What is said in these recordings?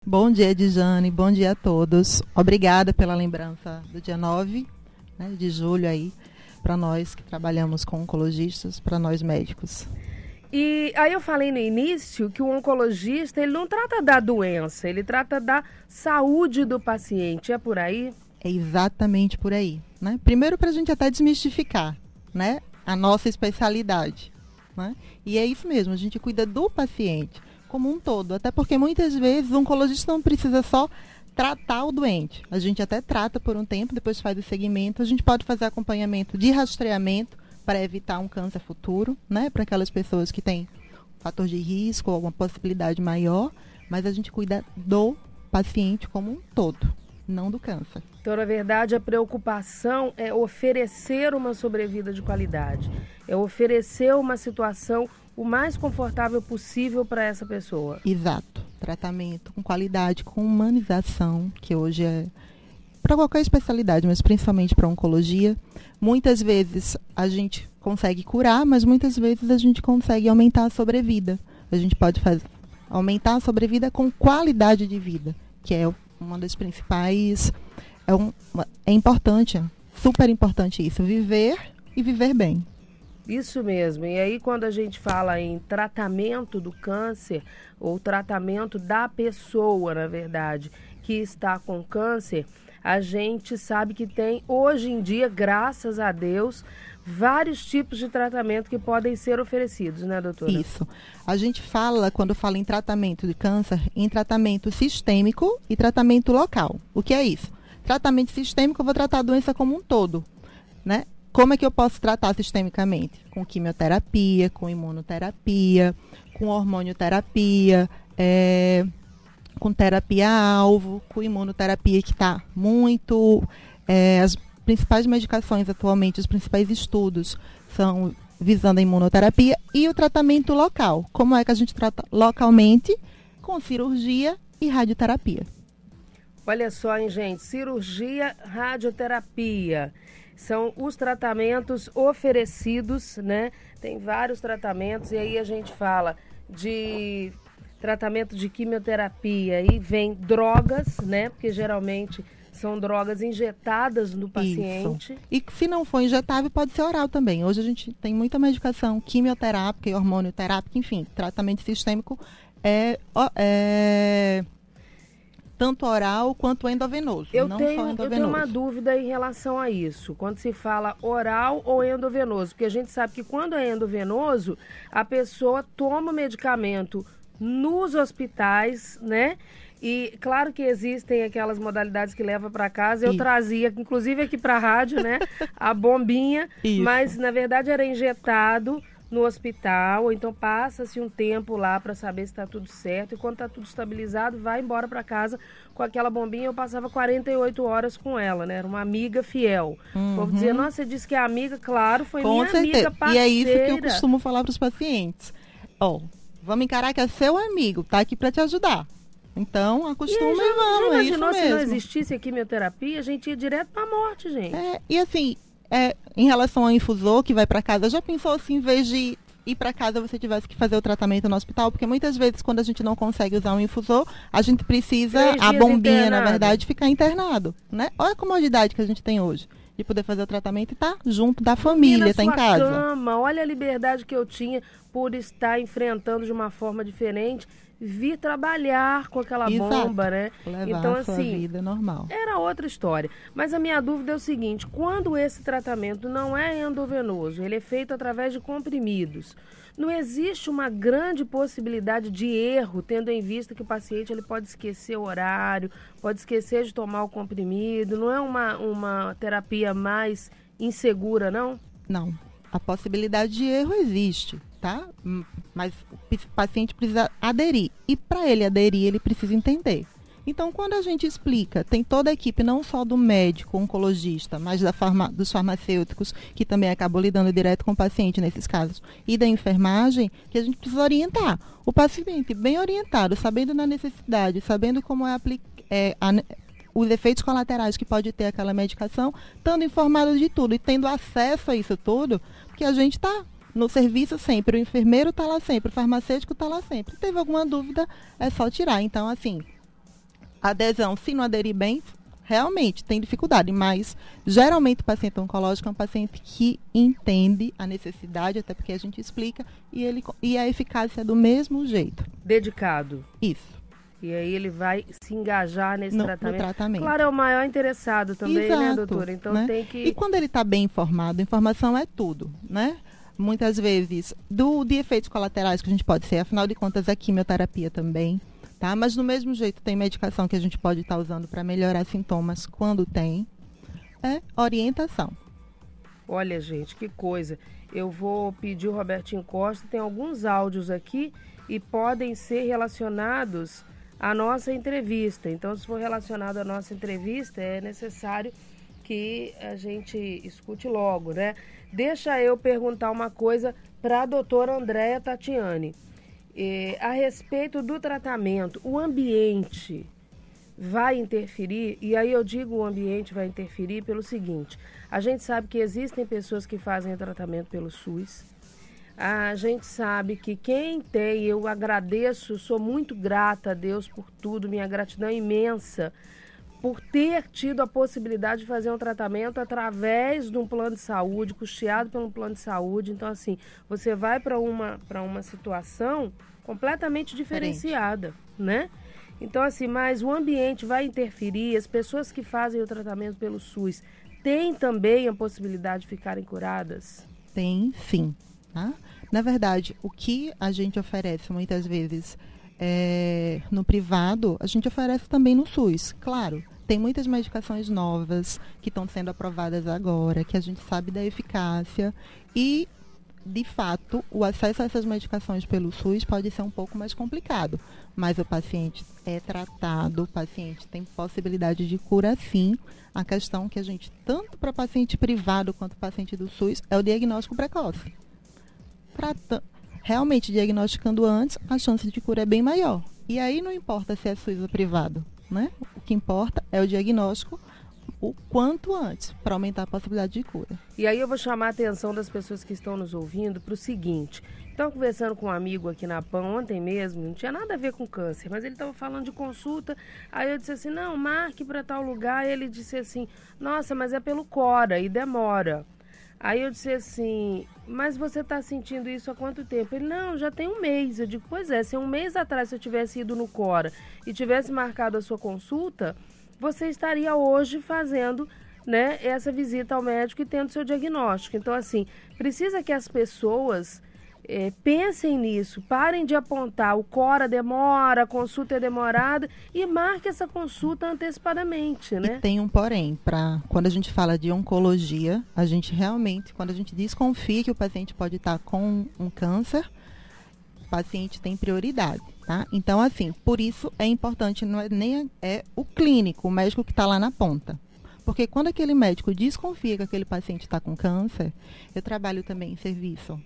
Bom dia, Dijane. Bom dia a todos. Obrigada pela lembrança do dia 9, né, de julho aí, para nós que trabalhamos com oncologistas, para nós médicos. E aí eu falei no início que o oncologista, ele não trata da doença, ele trata da saúde do paciente. É por aí? É exatamente por aí, né? Primeiro, para a gente até desmistificar, né, a nossa especialidade, né? E é isso mesmo, a gente cuida do paciente como um todo, até porque muitas vezes o oncologista não precisa só tratar o doente. A gente até trata por um tempo, depois faz o segmento, a gente pode fazer acompanhamento de rastreamento para evitar um câncer futuro, né, para aquelas pessoas que têm fator de risco ou uma possibilidade maior, mas a gente cuida do paciente como um todo, não do câncer. Então, na verdade, a preocupação é oferecer uma sobrevida de qualidade, é oferecer uma situação o mais confortável possível para essa pessoa. Exato. Tratamento com qualidade, com humanização, que hoje é para qualquer especialidade, mas principalmente para oncologia. Muitas vezes a gente consegue curar, mas muitas vezes a gente consegue aumentar a sobrevida. A gente pode aumentar a sobrevida com qualidade de vida, que é uma das principais. É importante, super importante isso, viver e viver bem. Isso mesmo. E aí, quando a gente fala em tratamento do câncer, ou tratamento da pessoa, na verdade, que está com câncer, a gente sabe que tem, hoje em dia, graças a Deus, vários tipos de tratamento que podem ser oferecidos, né, doutora? Isso. A gente fala, quando fala em tratamento de câncer, em tratamento sistêmico e tratamento local. O que é isso? Tratamento sistêmico, eu vou tratar a doença como um todo, né? Como é que eu posso tratar sistemicamente? Com quimioterapia, com imunoterapia, com hormonioterapia, com terapia-alvo, com imunoterapia que está muito... as principais medicações atualmente, os principais estudos são visando a imunoterapia e o tratamento local. Como é que a gente trata localmente? Com cirurgia e radioterapia. Olha só, hein, gente? Cirurgia, radioterapia. São os tratamentos oferecidos, né? Tem vários tratamentos e aí a gente fala de tratamento de quimioterapia e vem drogas, né? Porque geralmente são drogas injetadas no paciente. Isso. E se não for injetável, pode ser oral também. Hoje a gente tem muita medicação quimioterápica e hormonioterápica, enfim, tratamento sistêmico é tanto oral quanto endovenoso. Eu tenho uma dúvida em relação a isso, quando se fala oral ou endovenoso, porque a gente sabe que quando é endovenoso, a pessoa toma o medicamento nos hospitais, né? E claro que existem aquelas modalidades que leva para casa. Eu trazia, inclusive aqui para a rádio, né? A bombinha, mas na verdade era injetado no hospital, ou então passa-se um tempo lá para saber se está tudo certo, e quando está tudo estabilizado, vai embora para casa com aquela bombinha. Eu passava 48 horas com ela, né? Era uma amiga fiel. O povo dizia, nossa, você disse que é amiga? Claro, foi com minha certeza. Amiga parceira. E é isso que eu costumo falar para os pacientes. Vamos encarar que é seu amigo, tá aqui para te ajudar. Então, acostuma e vamos, já é isso imaginou se mesmo. não existisse a quimioterapia, a gente ia direto para a morte, gente. E assim, em relação ao infusor que vai para casa, já pensou se em vez de ir para casa você tivesse que fazer o tratamento no hospital? Porque muitas vezes quando a gente não consegue usar um infusor, a gente precisa, a bombinha internado. Na verdade, ficar internado, né? Olha a comodidade que a gente tem hoje, de poder fazer o tratamento e estar junto da família, estar em casa. Cama, olha a liberdade que eu tinha por estar enfrentando de uma forma diferente, vir trabalhar com aquela bomba, né? Levar então, a sua vida normal. Era outra história. Mas a minha dúvida é o seguinte, quando esse tratamento não é endovenoso, ele é feito através de comprimidos, não existe uma grande possibilidade de erro, tendo em vista que o paciente ele pode esquecer o horário, pode esquecer de tomar o comprimido, não é uma terapia mais insegura, não? Não. A possibilidade de erro existe, tá? Mas o paciente precisa aderir. E para ele aderir, ele precisa entender. Então, quando a gente explica, tem toda a equipe, não só do médico, oncologista, mas dos farmacêuticos, que também acabam lidando direto com o paciente nesses casos, e da enfermagem, que a gente precisa orientar. O paciente bem orientado, sabendo da necessidade, sabendo como os efeitos colaterais que pode ter aquela medicação, estando informado de tudo e tendo acesso a isso tudo, porque a gente está no serviço sempre, o enfermeiro está lá sempre, o farmacêutico está lá sempre. Teve alguma dúvida, é só tirar. Então, assim, adesão, se não aderir bem, realmente tem dificuldade, mas geralmente o paciente oncológico é um paciente que entende a necessidade, até porque a gente explica, e a eficácia é do mesmo jeito. Dedicado. Isso. E aí ele vai se engajar nesse tratamento. No tratamento. Claro, é o maior interessado também, Exato, né, doutora? Então né? tem que... E quando ele está bem informado, informação é tudo, né? Muitas vezes, de efeitos colaterais que a gente pode ser, afinal de contas, é quimioterapia também. Tá? Mas do mesmo jeito tem medicação que a gente pode estar usando para melhorar sintomas quando tem. É orientação. Olha, gente, que coisa. Eu vou pedir o Robertinho Costa, tem alguns áudios aqui e podem ser relacionados à nossa entrevista. Então, se for relacionado à nossa entrevista, é necessário que a gente escute logo, né? Deixa eu perguntar uma coisa para a doutora Andréa Tatiani. A respeito do tratamento, o ambiente vai interferir? E aí eu digo o ambiente vai interferir pelo seguinte: a gente sabe que existem pessoas que fazem o tratamento pelo SUS. A gente sabe que quem tem, eu agradeço, sou muito grata a Deus por tudo, minha gratidão é imensa por ter tido a possibilidade de fazer um tratamento através de um plano de saúde, custeado pelo plano de saúde. Então, assim, você vai para uma situação completamente diferenciada, né? Então, assim, mas o ambiente vai interferir, as pessoas que fazem o tratamento pelo SUS têm também a possibilidade de ficarem curadas? Tem, sim. Tá? Na verdade, o que a gente oferece muitas vezes no privado, a gente oferece também no SUS, claro. Tem muitas medicações novas que estão sendo aprovadas agora, que a gente sabe da eficácia e, de fato, o acesso a essas medicações pelo SUS pode ser um pouco mais complicado, mas o paciente é tratado, o paciente tem possibilidade de cura sim. A questão que a gente, tanto para paciente privado quanto paciente do SUS, é o diagnóstico precoce. Realmente, diagnosticando antes, a chance de cura é bem maior. E aí não importa se é SUS ou privado, né? O que importa é o diagnóstico o quanto antes, para aumentar a possibilidade de cura. E aí eu vou chamar a atenção das pessoas que estão nos ouvindo para o seguinte: estava conversando com um amigo aqui na PAN ontem mesmo, não tinha nada a ver com câncer, mas ele estava falando de consulta, aí eu disse assim, não, marque para tal lugar, e ele disse assim, nossa, mas é pelo Cora e demora. Aí eu disse assim, mas você está sentindo isso há quanto tempo? Ele, não, já tem um mês. Eu digo, pois é, se um mês atrás eu tivesse ido no Cora e tivesse marcado a sua consulta, você estaria hoje fazendo, né, essa visita ao médico e tendo seu diagnóstico. Então, assim, precisa que as pessoas pensem nisso, parem de apontar, o Cora demora, a consulta é demorada e marque essa consulta antecipadamente, né? E tem um porém, quando a gente fala de oncologia, a gente realmente, quando a gente desconfia que o paciente pode estar com um câncer, o paciente tem prioridade, tá? Então, assim, por isso é importante, não é nem o clínico, o médico que está lá na ponta. Porque quando aquele médico desconfia que aquele paciente está com câncer, eu trabalho também em serviço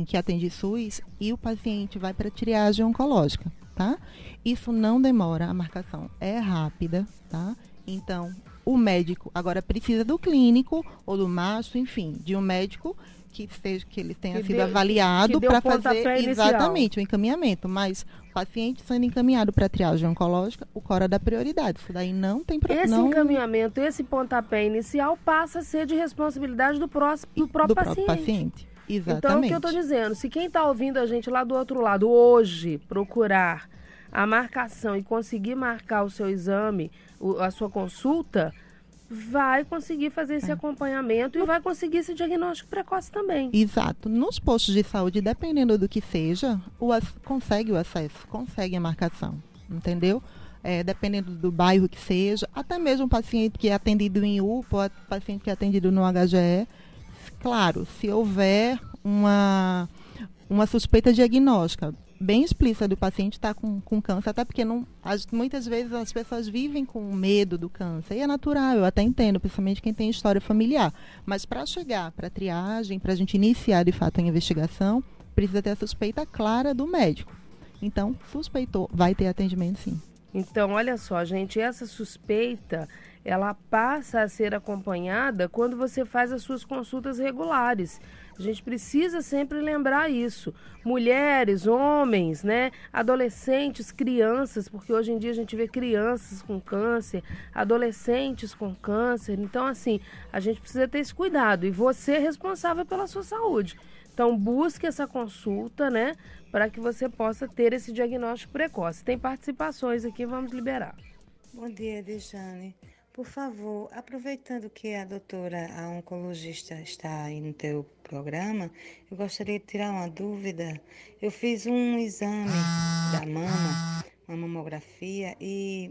que atende SUS e o paciente vai para triagem oncológica, tá? Isso não demora, a marcação é rápida, tá? Então, o médico agora precisa do clínico ou do mastro, enfim, de um médico que ele tenha sido avaliado para fazer exatamente o encaminhamento, mas o paciente sendo encaminhado para triagem oncológica, o Cora dá prioridade. Isso daí não tem problema. Esse encaminhamento, esse pontapé inicial passa a ser de responsabilidade do próprio paciente. Exatamente. Então, o que eu estou dizendo, se quem está ouvindo a gente lá do outro lado hoje procurar a marcação e conseguir marcar o seu exame, a sua consulta, vai conseguir fazer esse acompanhamento e vai conseguir esse diagnóstico precoce também. Exato. Nos postos de saúde, dependendo do que seja, consegue o acesso, consegue a marcação, entendeu? Dependendo do bairro que seja, até mesmo paciente que é atendido em UPA, paciente que é atendido no HGE, claro, se houver uma suspeita diagnóstica bem explícita do paciente estar com câncer, até porque muitas vezes as pessoas vivem com medo do câncer, e é natural, eu até entendo, principalmente quem tem história familiar, mas para chegar para a triagem, para a gente iniciar de fato a investigação, precisa ter a suspeita clara do médico. Então, suspeitou, vai ter atendimento sim. Então, olha só, gente, essa suspeita, ela passa a ser acompanhada quando você faz as suas consultas regulares. A gente precisa sempre lembrar isso. Mulheres, homens, né? Adolescentes, crianças, porque hoje em dia a gente vê crianças com câncer, adolescentes com câncer. Então, assim, a gente precisa ter esse cuidado. E você é responsável pela sua saúde. Então, busque essa consulta, né? Para que você possa ter esse diagnóstico precoce. Tem participações aqui, vamos liberar. Bom dia, Dejane. Por favor, aproveitando que a doutora, a oncologista, está aí no teu programa, eu gostaria de tirar uma dúvida. Eu fiz um exame da mama, uma mamografia, e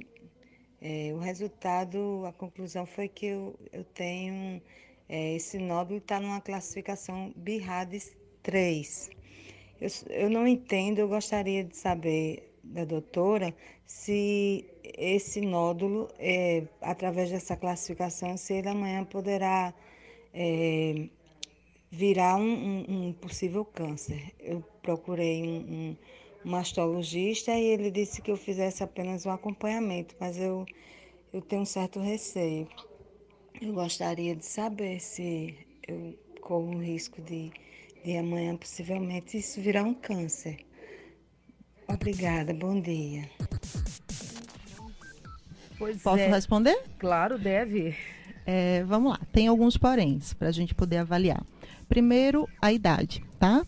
o resultado, a conclusão foi que eu tenho, esse nódulo está numa classificação BIRADS 3. Eu não entendo, eu gostaria de saber da doutora se esse nódulo, através dessa classificação, se ele amanhã poderá virar um possível câncer. Eu procurei um mastologista e ele disse que eu fizesse apenas um acompanhamento, mas eu tenho um certo receio. Eu gostaria de saber se eu corro o risco de amanhã possivelmente isso virar um câncer. Obrigada, bom dia. Posso responder? Claro, deve. Vamos lá, tem alguns poréns para a gente poder avaliar. Primeiro, a idade, tá?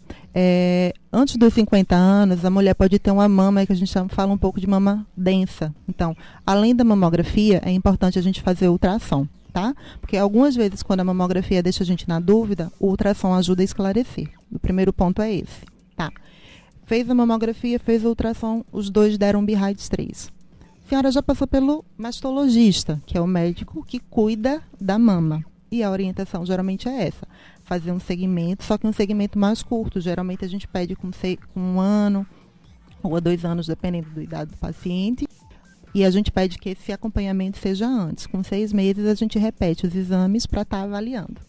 Antes dos 50 anos, a mulher pode ter uma mama que a gente fala um pouco de mama densa. Então, além da mamografia, é importante a gente fazer ultrassom, tá? Porque algumas vezes, quando a mamografia deixa a gente na dúvida, o ultrassom ajuda a esclarecer. O primeiro ponto é esse, tá? Fez a mamografia, fez o ultrassom, os dois deram BIRADS 3. A senhora já passou pelo mastologista, que é o médico que cuida da mama. E a orientação geralmente é essa, fazer um segmento, só que um segmento mais curto. Geralmente a gente pede com 1 ano ou a 2 anos, dependendo da idade do paciente. E a gente pede que esse acompanhamento seja antes. Com 6 meses a gente repete os exames para estar avaliando.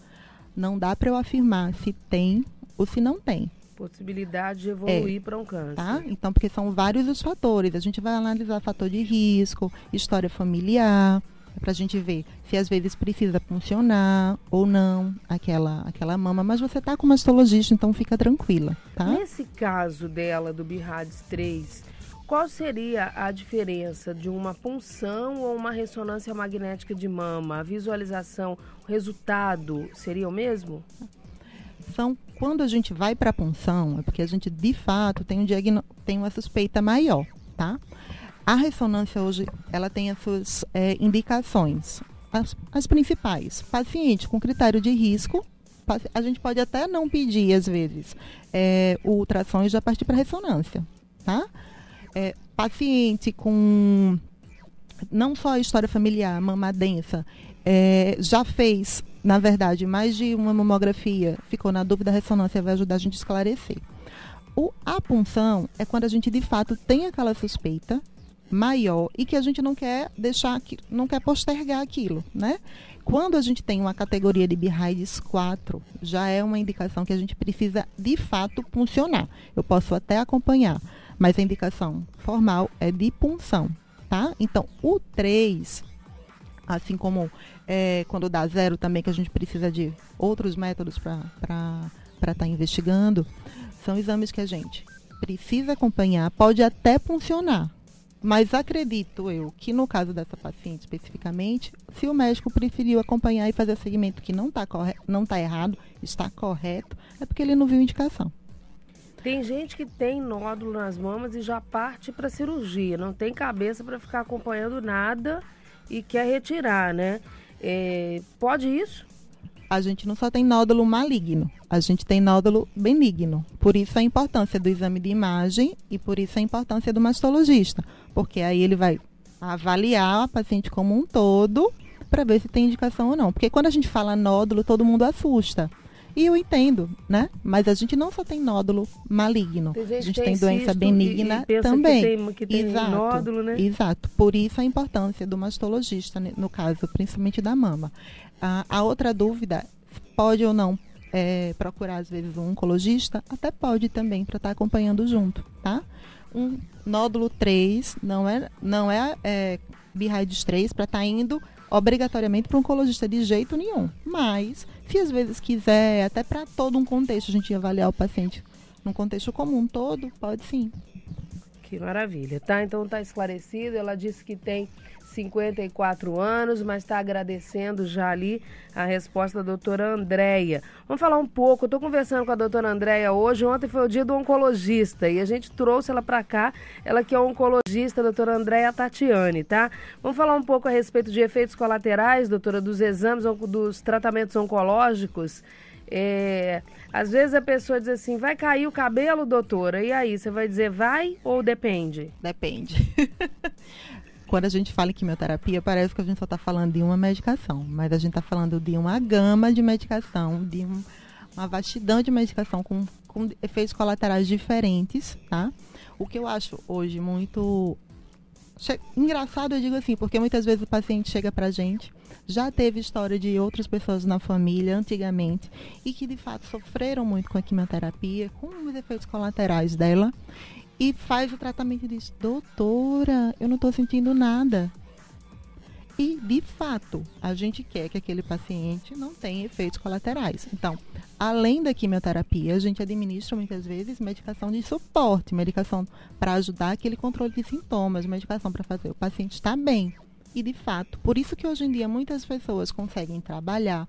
Não dá para eu afirmar se tem ou se não tem. Possibilidade de evoluir para um câncer. Tá? Então, porque são vários os fatores. A gente vai analisar fator de risco, história familiar, para a gente ver se às vezes precisa funcionar ou não aquela mama. Mas você está com mastologista, então fica tranquila, tá? Nesse caso dela, do BIRADS 3, qual seria a diferença de uma punção ou uma ressonância magnética de mama? A visualização, o resultado seria o mesmo? Quando a gente vai para a punção, é porque a gente, de fato, tem uma suspeita maior, tá? A ressonância hoje, ela tem as suas indicações, as principais. Paciente com critério de risco, a gente pode até não pedir, às vezes, o ultrassom e já partir para a ressonância, tá? Paciente com não só a história familiar, mama densa, já fez, na verdade, mais de uma mamografia, ficou na dúvida, a ressonância vai ajudar a gente a esclarecer. A punção é quando a gente, de fato, tem aquela suspeita maior e que a gente não quer não quer postergar aquilo, né? Quando a gente tem uma categoria de BIRADS 4, já é uma indicação que a gente precisa, de fato, puncionar. Eu posso até acompanhar, mas a indicação formal é de punção, tá? Então, o 3, assim como quando dá 0 também, que a gente precisa de outros métodos para estar investigando, são exames que a gente precisa acompanhar, pode até funcionar. Mas acredito eu que no caso dessa paciente especificamente, se o médico preferiu acompanhar e fazer o segmento que não está errado, está correto, é porque ele não viu indicação. Tem gente que tem nódulo nas mamas e já parte para cirurgia, não tem cabeça para ficar acompanhando nada e quer retirar, né? Pode isso? A gente não só tem nódulo maligno, a gente tem nódulo benigno. Por isso a importância do exame de imagem e por isso a importância do mastologista. Porque aí ele vai avaliar a paciente como um todo para ver se tem indicação ou não. Porque quando a gente fala nódulo, todo mundo assusta. E eu entendo, né? Mas a gente não só tem nódulo maligno, a gente tem doença benigna também. Que tem exato, nódulo, né? Exato. Por isso a importância do mastologista, no caso, principalmente da mama. A outra dúvida, pode ou não procurar, às vezes, um oncologista? Até pode também, para estar acompanhando junto, tá? Um nódulo 3 não é BIRADS 3 para estar indo obrigatoriamente para um oncologista de jeito nenhum. Mas, se às vezes quiser, até para todo um contexto, a gente avaliar o paciente num contexto comum todo, pode sim. Que maravilha, tá? Então tá esclarecido. Ela disse que tem 54 anos, mas está agradecendo já ali a resposta da doutora Andréia. Vamos falar um pouco, eu estou conversando com a doutora Andréia hoje, ontem foi o dia do oncologista e a gente trouxe ela para cá, ela que é oncologista, a doutora Andréia Tatiane, tá? Vamos falar um pouco a respeito de efeitos colaterais, doutora, dos exames, dos tratamentos oncológicos. Às vezes a pessoa diz assim, vai cair o cabelo, doutora? E aí, você vai dizer vai ou depende? Depende. Quando a gente fala em quimioterapia, parece que a gente só está falando de uma medicação, mas a gente está falando de uma gama de medicação, de uma vastidão de medicação com efeitos colaterais diferentes, tá? O que eu acho hoje muito engraçado, eu digo assim, porque muitas vezes o paciente chega pra gente, já teve história de outras pessoas na família antigamente e que de fato sofreram muito com a quimioterapia, com os efeitos colaterais dela, e faz o tratamento e diz, doutora, eu não estou sentindo nada. E, de fato, a gente quer que aquele paciente não tenha efeitos colaterais. Então, além da quimioterapia, a gente administra muitas vezes medicação de suporte, medicação para ajudar aquele controle de sintomas, medicação para fazer o paciente estar bem. E, de fato, por isso que hoje em dia muitas pessoas conseguem trabalhar,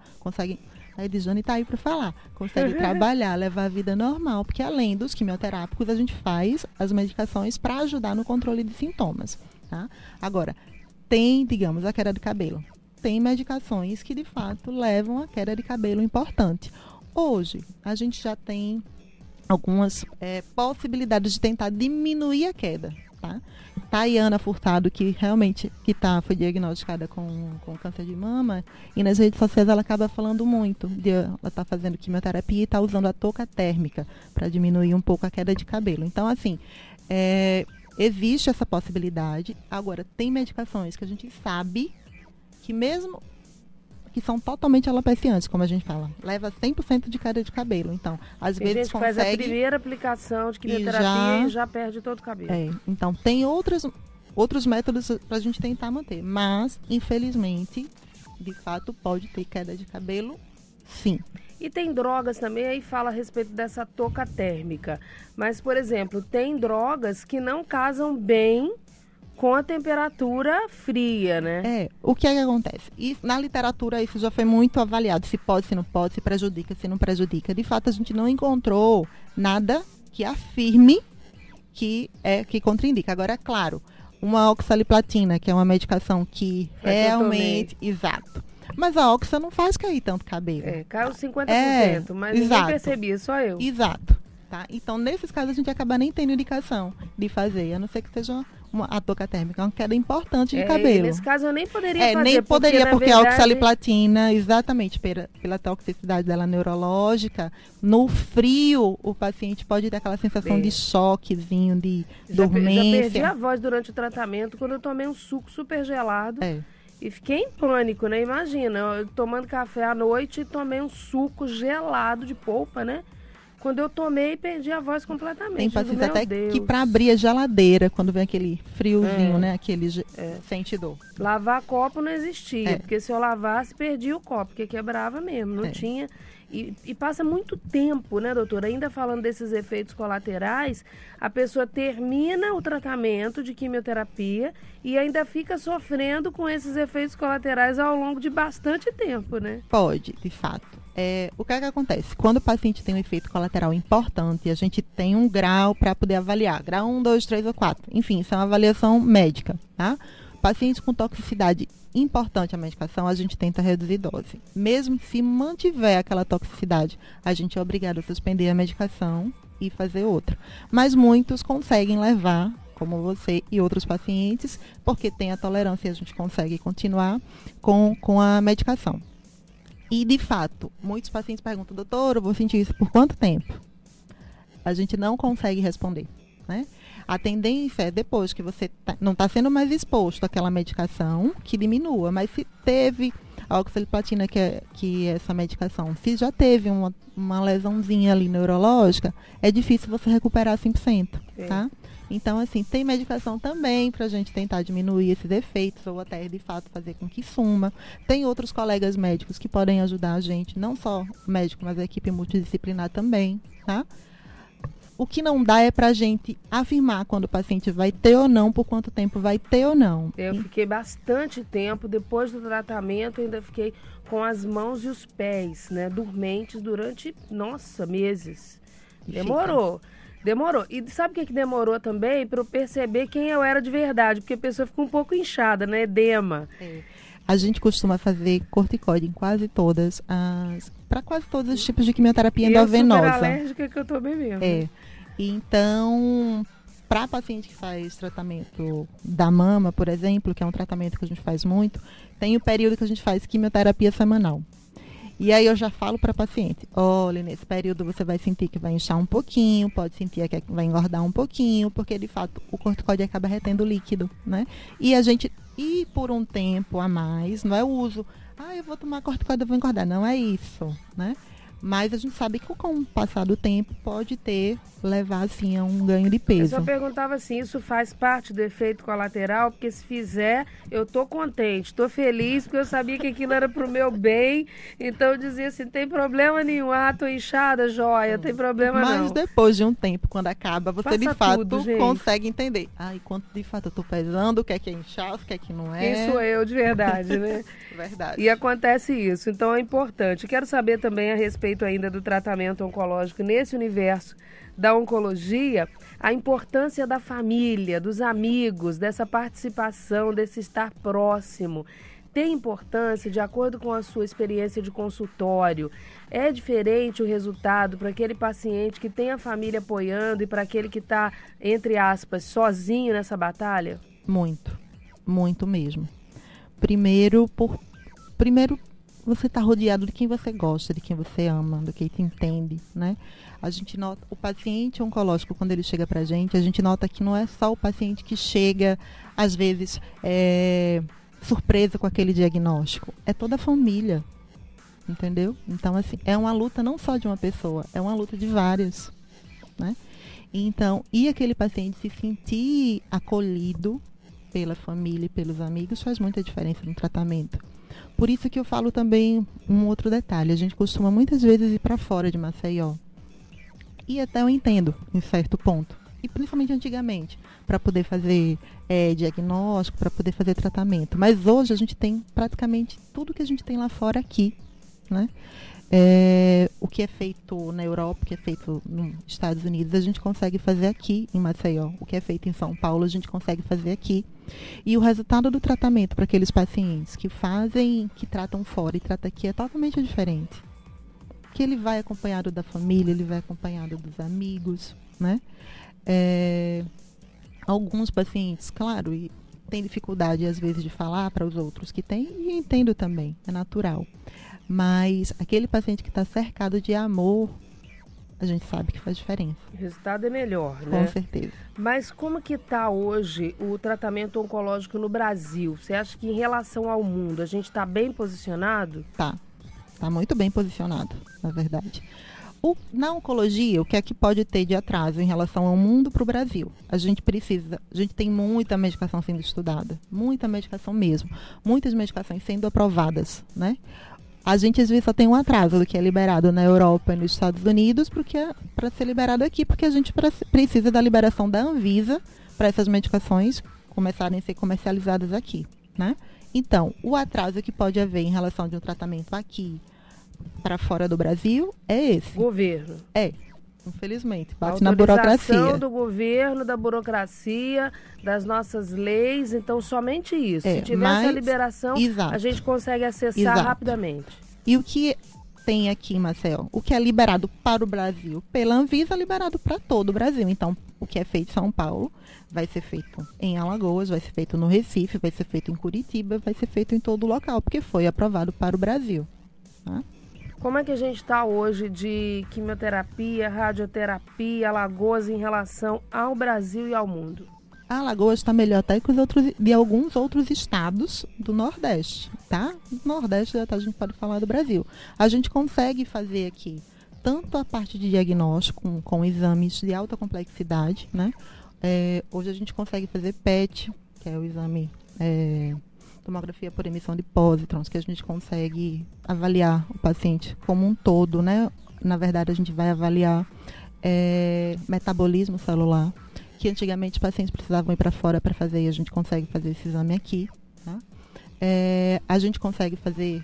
a Edjane está aí para falar, consegue trabalhar, levar a vida normal, porque além dos quimioterápicos, a gente faz as medicações para ajudar no controle de sintomas, tá? Agora, tem, digamos, a queda de cabelo. Tem medicações que, de fato, levam a queda de cabelo importante. Hoje, a gente já tem algumas possibilidades de tentar diminuir a queda, tá? Tayana Furtado, que realmente foi diagnosticada com câncer de mama, e nas redes sociais ela acaba falando muito. Ela está fazendo quimioterapia e está usando a touca térmica para diminuir um pouco a queda de cabelo. Então, assim, existe essa possibilidade. Agora, tem medicações que a gente sabe que mesmo que são totalmente alopeciantes, como a gente fala, leva 100% de queda de cabelo. Então, às vezes gente faz a primeira aplicação de quimioterapia e já perde todo o cabelo. Então, tem outros métodos para a gente tentar manter. Mas, infelizmente, de fato, pode ter queda de cabelo, sim. E tem drogas também, aí fala a respeito dessa touca térmica. Mas, por exemplo, tem drogas que não casam bem com a temperatura fria, né? O que é que acontece? E na literatura isso já foi muito avaliado, se pode, se não pode, se prejudica, se não prejudica. De fato, a gente não encontrou nada que afirme que contraindica. Agora, é claro, uma oxaliplatina, que é uma medicação que realmente... Exato. Mas a oxa não faz cair tanto cabelo. Caiu 50%, mas ninguém percebia, só eu. Exato. Tá? Então, nesses casos, a gente acaba nem tendo indicação de fazer, a não ser que seja a touca térmica, uma queda importante de cabelo. Nesse caso, eu nem poderia fazer. Nem poderia, porque a oxaliplatina, exatamente, pela toxicidade dela neurológica, no frio, o paciente pode ter aquela sensação de choquezinho, de dormência. Já perdi a voz durante o tratamento, quando eu tomei um suco super gelado. E fiquei em pânico, né? Imagina, eu tomando café à noite e tomei um suco gelado de polpa, né? Quando eu tomei, perdi a voz completamente. Tem pacientes até que para abrir a geladeira, quando vem aquele friozinho, né? Aquele sente dor. Lavar copo não existia, porque se eu lavasse, perdia o copo, porque quebrava mesmo, não tinha... E passa muito tempo, né, doutora? Ainda falando desses efeitos colaterais, a pessoa termina o tratamento de quimioterapia e ainda fica sofrendo com esses efeitos colaterais ao longo de bastante tempo, né? Pode, de fato. O que é que acontece? Quando o paciente tem um efeito colateral importante, a gente tem um grau para poder avaliar. Grau 1, 2, 3 ou 4. Enfim, isso é uma avaliação médica, tá? Pacientes com toxicidade importante à medicação, a gente tenta reduzir dose. Mesmo se mantiver aquela toxicidade, a gente é obrigado a suspender a medicação e fazer outra. Mas muitos conseguem levar, como você e outros pacientes, porque tem a tolerância e a gente consegue continuar com a medicação. E, de fato, muitos pacientes perguntam, doutor, eu vou sentir isso por quanto tempo? A gente não consegue responder, né? A tendência é, depois que você não está sendo mais exposto àquela medicação, que diminua. Mas se teve A oxaliplatina, que é essa medicação, se já teve uma lesãozinha ali neurológica, é difícil você recuperar 100%, tá? Então, assim, tem medicação também para a gente tentar diminuir esses efeitos ou até, de fato, fazer com que suma. Tem outros colegas médicos que podem ajudar a gente, não só o médico, mas a equipe multidisciplinar também, tá? O que não dá é para a gente afirmar quando o paciente vai ter ou não, por quanto tempo vai ter ou não. Eu fiquei bastante tempo, depois do tratamento, ainda fiquei com as mãos e os pés, né, dormentes durante, meses. Demorou. E sabe o que demorou também? Para eu perceber quem eu era de verdade, porque a pessoa fica um pouco inchada, né? Edema. A gente costuma fazer corticoide em quase todas para quase todos os tipos de quimioterapia endovenosa. Eu sou super alérgica que eu tô bem mesmo. Então, para paciente que faz tratamento da mama, por exemplo, que é um tratamento que a gente faz muito, tem o período que a gente faz quimioterapia semanal. E aí eu já falo para paciente, olha, nesse período você vai sentir que vai inchar um pouquinho, pode sentir que vai engordar um pouquinho, porque de fato o corticoide acaba retendo líquido, né? E por um tempo a mais, não é o uso, eu vou tomar corticoide, eu vou engordar, não é isso, né? Mas a gente sabe que com o passar do tempo pode levar assim a um ganho de peso. Eu só perguntava assim, isso faz parte do efeito colateral? Porque se fizer, eu tô contente, tô feliz, porque eu sabia que aquilo era pro meu bem. Então eu dizia assim, tem problema nenhum, tô inchada, joia, tem problema não. Mas depois de um tempo, quando acaba, você Passa de fato tudo, consegue entender. Quanto de fato eu tô pesando, o que é inchar, o que é que não é. Quem sou eu de verdade, né? Verdade. E acontece isso, então é importante. Quero saber também a respeito ainda do tratamento oncológico nesse universo da oncologia, a importância da família, dos amigos, dessa participação, desse estar próximo. Tem importância de acordo com a sua experiência de consultório? É diferente o resultado para aquele paciente que tem a família apoiando e para aquele que está, entre aspas, sozinho nessa batalha? Muito, muito mesmo. Primeiro, você está rodeado de quem você gosta, de quem você ama, de quem te entende, né? A gente nota, o paciente oncológico, quando ele chega pra gente, a gente nota que não é só o paciente que chega, às vezes, surpresa com aquele diagnóstico. É toda a família, entendeu? Então, assim, é uma luta não só de uma pessoa, é uma luta de várias, né? Então, e aquele paciente se sentir acolhido pela família e pelos amigos faz muita diferença no tratamento. Por isso que eu falo também um outro detalhe. A gente costuma muitas vezes ir para fora de Maceió. E até eu entendo, em certo ponto. E principalmente antigamente, para poder fazer diagnóstico, para poder fazer tratamento. Mas hoje a gente tem praticamente tudo que a gente tem lá fora aqui, né? O que é feito na Europa, o que é feito nos Estados Unidos, a gente consegue fazer aqui em Maceió. O que é feito em São Paulo, a gente consegue fazer aqui. E o resultado do tratamento para aqueles pacientes que tratam fora e tratam aqui é totalmente diferente. Que ele vai acompanhado da família, ele vai acompanhado dos amigos, né? Alguns pacientes, claro, têm dificuldade às vezes de falar para os outros que têm, e entendo também, é natural. Mas aquele paciente que está cercado de amor, a gente sabe que faz diferença. O resultado é melhor, né? Com certeza. Mas como que está hoje o tratamento oncológico no Brasil? Você acha que em relação ao mundo, a gente está bem posicionado? Tá muito bem posicionado, na verdade. Na oncologia, o que é que pode ter de atraso em relação ao mundo para o Brasil? A gente tem muita medicação sendo estudada, muita medicação mesmo, muitas medicações sendo aprovadas, né? A gente às vezes só tem um atraso do que é liberado na Europa e nos Estados Unidos para ser liberado aqui, porque a gente precisa da liberação da Anvisa para essas medicações começarem a ser comercializadas aqui, né? Então, o atraso que pode haver em relação de um tratamento aqui para fora do Brasil é esse. Governo. Infelizmente, bate na burocracia. Autorização do governo, da burocracia, das nossas leis, então somente isso. Se tiver essa liberação, a gente consegue acessar rapidamente. E o que tem aqui em Maceió? O que é liberado para o Brasil pela Anvisa é liberado para todo o Brasil. Então, o que é feito em São Paulo vai ser feito em Alagoas, vai ser feito no Recife, vai ser feito em Curitiba, vai ser feito em todo o local, porque foi aprovado para o Brasil. Tá? Como é que a gente está hoje de quimioterapia, radioterapia, Alagoas em relação ao Brasil e ao mundo? A Alagoas está melhor até que de alguns outros estados do Nordeste. tá? Nordeste, a gente pode falar do Brasil. A gente consegue fazer aqui tanto a parte de diagnóstico com exames de alta complexidade, né? Hoje a gente consegue fazer PET, que é o exame tomografia por emissão de pósitrons, que a gente consegue avaliar o paciente como um todo, né? Na verdade, a gente vai avaliar metabolismo celular, que antigamente os pacientes precisavam ir para fora para fazer, e a gente consegue fazer esse exame aqui, tá? A gente consegue fazer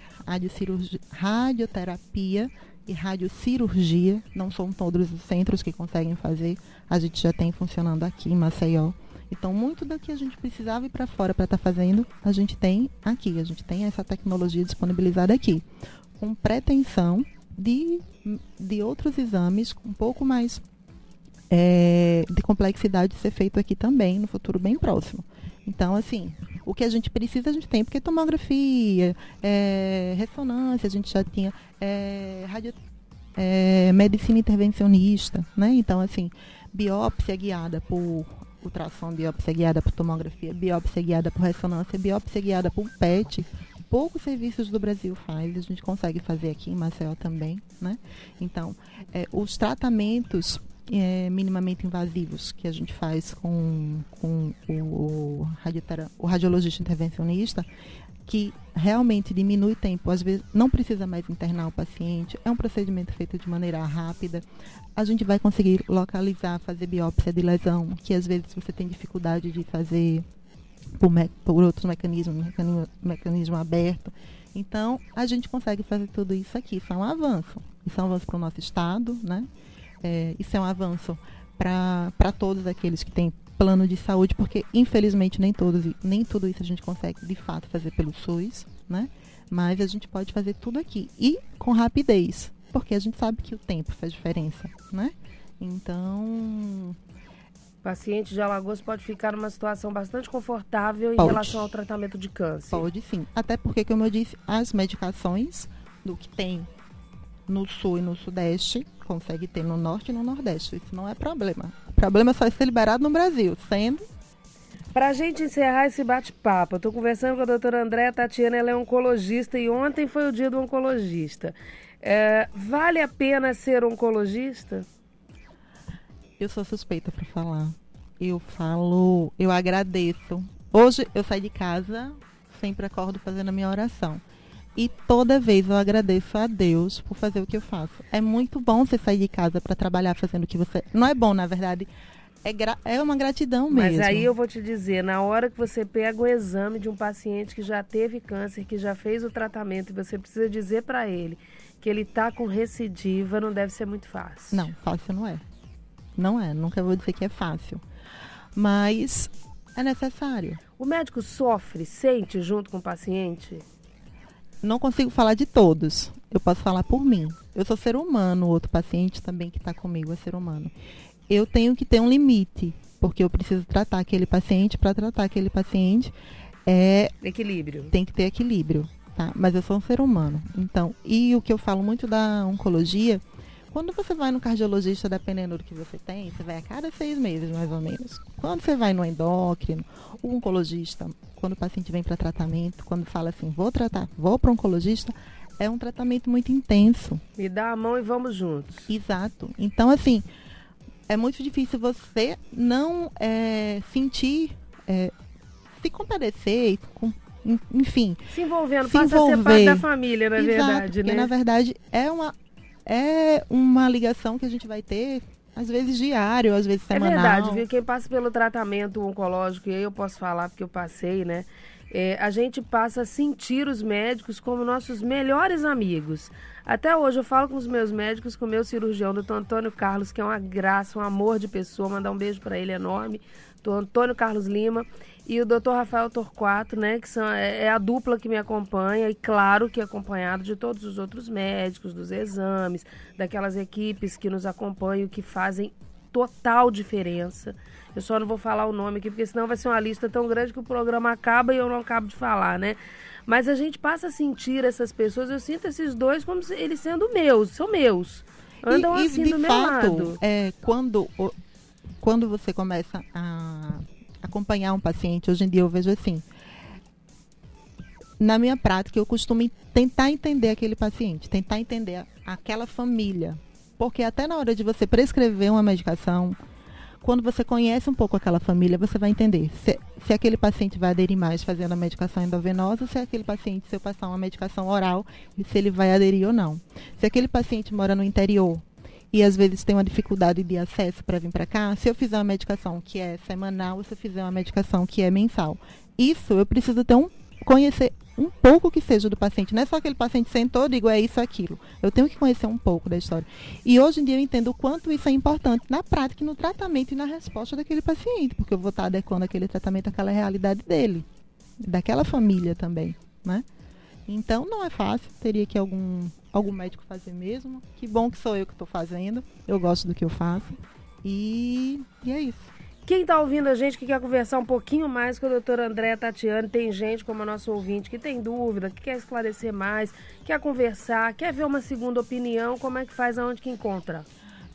radioterapia e radiocirurgia, não são todos os centros que conseguem fazer, a gente já tem funcionando aqui em Maceió. Então, muito do que a gente precisava ir para fora para estar fazendo, a gente tem aqui, a gente tem essa tecnologia disponibilizada aqui, com pretensão de outros exames um pouco mais de complexidade ser feito aqui também, no futuro bem próximo. Então, assim, o que a gente precisa, a gente tem, porque tomografia, ressonância, a gente já tinha medicina intervencionista, né? Então, assim, biópsia guiada por ultrassom, biópsia guiada por tomografia, biópsia guiada por ressonância, biópsia guiada por PET, poucos serviços do Brasil faz, a gente consegue fazer aqui em Maceió também, né? Então, os tratamentos minimamente invasivos que a gente faz com o radiologista intervencionista, que realmente diminui o tempo, às vezes não precisa mais internar o paciente, é um procedimento feito de maneira rápida, a gente vai conseguir localizar, fazer biópsia de lesão, que às vezes você tem dificuldade de fazer por outros mecanismo aberto. Então, a gente consegue fazer tudo isso aqui, isso é um avanço para o nosso estado, né? Isso é um avanço para todos aqueles que têm plano de saúde, porque infelizmente nem tudo isso a gente consegue de fato fazer pelo SUS, né? Mas a gente pode fazer tudo aqui e com rapidez, porque a gente sabe que o tempo faz diferença, né? Então, o paciente de Alagoas pode ficar numa situação bastante confortável em relação ao tratamento de câncer. Pode sim, até porque, como eu disse, as medicações do que tem no sul e no sudeste, consegue ter no norte e no nordeste. Isso não é problema. O problema é só ser liberado no Brasil, sendo... Para a gente encerrar esse bate-papo, eu estou conversando com a doutora Andréa Tatiana, ela é oncologista e ontem foi o dia do oncologista. Vale a pena ser oncologista? Eu sou suspeita para falar. Eu agradeço. Hoje eu saí de casa, sempre acordo fazendo a minha oração. E toda vez eu agradeço a Deus por fazer o que eu faço. É muito bom você sair de casa para trabalhar fazendo o que você... Não é bom, na verdade, é uma gratidão mesmo. Mas aí eu vou te dizer, na hora que você pega o exame de um paciente que já teve câncer, que já fez o tratamento, e você precisa dizer para ele que ele está com recidiva, não deve ser muito fácil. Não, fácil não é. Não é, nunca vou dizer que é fácil. Mas é necessário. O médico sente junto com o paciente? Não consigo falar de todos. Eu posso falar por mim. Eu sou ser humano, o outro paciente também que está comigo é ser humano. Eu tenho que ter um limite, porque eu preciso tratar aquele paciente. Para tratar aquele paciente, equilíbrio. Tem que ter equilíbrio, tá? Mas eu sou um ser humano. Então, e o que eu falo muito da oncologia, quando você vai no cardiologista, dependendo do que você tem, você vai a cada 6 meses, mais ou menos. Quando você vai no endócrino, o oncologista, quando o paciente vem para tratamento, quando fala assim, vou para o oncologista, é um tratamento muito intenso. Me dá a mão e vamos juntos. Exato. Então, assim, é muito difícil você não sentir, se compadecer, enfim. Se envolvendo, passa a ser parte da família, na verdade, porque, né? Na verdade, é uma ligação que a gente vai ter, às vezes diário, às vezes semanal. É verdade, viu? Quem passa pelo tratamento oncológico, e aí eu posso falar porque eu passei, né? A gente passa a sentir os médicos como nossos melhores amigos. Até hoje eu falo com os meus médicos, com o meu cirurgião, doutor Antônio Carlos, que é uma graça, um amor de pessoa, mandar um beijo para ele enorme, doutor Antônio Carlos Lima, e o doutor Rafael Torquato, né, que é a dupla que me acompanha, e claro que acompanhado de todos os outros médicos, dos exames, daquelas equipes que nos acompanham, que fazem total diferença. Eu só não vou falar o nome aqui, porque senão vai ser uma lista tão grande que o programa acaba e eu não acabo de falar, né? Mas a gente passa a sentir essas pessoas, eu sinto esses dois como se eles sendo meus, são meus. Andam assim do meu lado. Quando você começa a acompanhar um paciente, hoje em dia eu vejo assim, na minha prática, eu costumo tentar entender aquele paciente, tentar entender aquela família. Porque até na hora de você prescrever uma medicação, quando você conhece um pouco aquela família, você vai entender se aquele paciente vai aderir mais fazendo a medicação endovenosa, se aquele paciente, se eu passar uma medicação oral, se ele vai aderir ou não. Se aquele paciente mora no interior e às vezes tem uma dificuldade de acesso para vir para cá, se eu fizer uma medicação que é semanal ou se eu fizer uma medicação que é mensal. Isso eu preciso ter conhecer um pouco que seja do paciente. Não é só aquele paciente sentou e digo, é isso, aquilo. Eu tenho que conhecer um pouco da história. E hoje em dia eu entendo o quanto isso é importante na prática, no tratamento e na resposta daquele paciente, porque eu vou estar adequando aquele tratamento àquela realidade dele, daquela família também, né? Então não é fácil, teria que algum médico fazer mesmo. Que bom que sou eu que estou fazendo, eu gosto do que eu faço. E é isso. Quem está ouvindo a gente que quer conversar um pouquinho mais com a doutora Andréa Tatiani, tem gente como a nossa ouvinte que tem dúvida, que quer esclarecer mais, quer conversar, quer ver uma segunda opinião, como é que faz, aonde que encontra?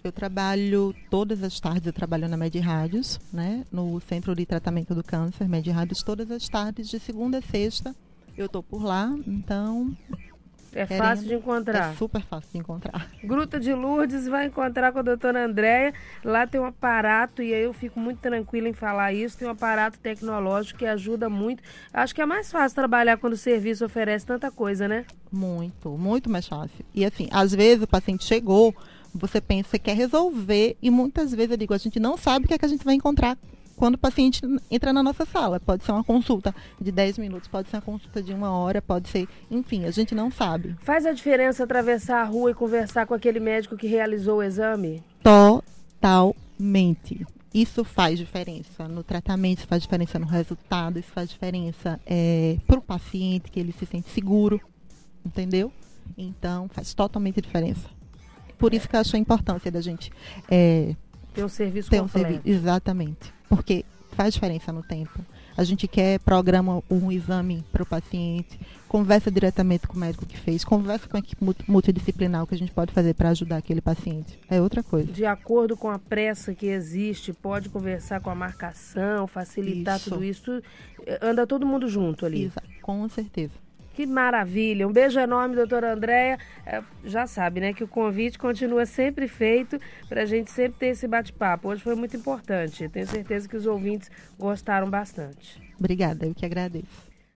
Eu trabalho todas as tardes, eu trabalho na Med-Rádios, né, no Centro de Tratamento do Câncer, Med-Rádios, todas as tardes, de segunda a sexta, eu estou por lá, então... É fácil de encontrar. É super fácil de encontrar. Gruta de Lourdes, vai encontrar com a doutora Andréa. Lá tem um aparato, e aí eu fico muito tranquila em falar isso, tem um aparato tecnológico que ajuda muito. Acho que é mais fácil trabalhar quando o serviço oferece tanta coisa, né? Muito mais fácil. E assim, às vezes o paciente chegou, você pensa, você quer resolver, e muitas vezes eu digo, a gente não sabe o que é que a gente vai encontrar quando o paciente entra na nossa sala. Pode ser uma consulta de 10 minutos, pode ser uma consulta de 1 hora, pode ser... Enfim, a gente não sabe. Faz a diferença atravessar a rua e conversar com aquele médico que realizou o exame? Totalmente. Isso faz diferença no tratamento, isso faz diferença no resultado, isso faz diferença para o paciente, que ele se sente seguro, entendeu? Então, faz totalmente diferença. Por isso que eu acho a importância da gente... ter um serviço completo. Exatamente. Porque faz diferença no tempo. A gente programa um exame para o paciente, conversa diretamente com o médico que fez, conversa com a equipe multidisciplinar, o que a gente pode fazer para ajudar aquele paciente. É outra coisa. De acordo com a pressa que existe, pode conversar com a marcação, facilitar tudo isso. Anda todo mundo junto ali. Com certeza. Que maravilha. Um beijo enorme, doutora Andréa. Já sabe, né, que o convite continua sempre feito para a gente sempre ter esse bate-papo. Hoje foi muito importante. Tenho certeza que os ouvintes gostaram bastante. Obrigada, eu que agradeço.